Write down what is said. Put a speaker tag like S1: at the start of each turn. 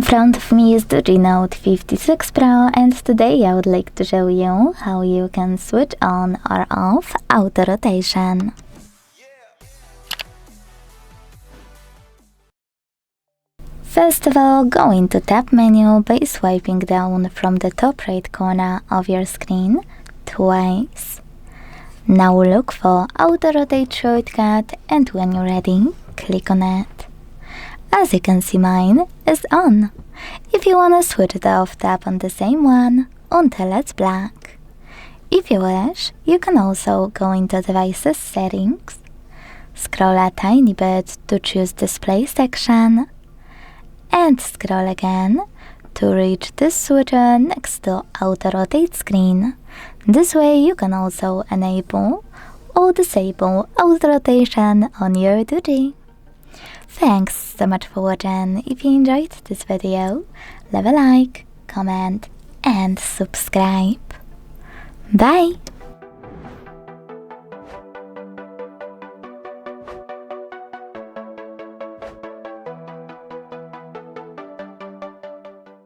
S1: front of me is DOOGEE Note 56 Pro, and today I would like to show you how you can switch on or off auto rotation. First of all, go into Tab menu by swiping down from the top right corner of your screen twice. Now look for Auto Rotate shortcut, and when you're ready, click on it. As you can see, mine is on. If you wanna switch it off, tap on the same one until it's black. If you wish, you can also go into Devices Settings, scroll a tiny bit to choose Display section, and scroll again to reach this switcher next to Auto Rotate screen. This way you can also enable or disable auto rotation on your DOOGEE. Thanks so much for watching. If you enjoyed this video, leave a like, comment and subscribe. Bye!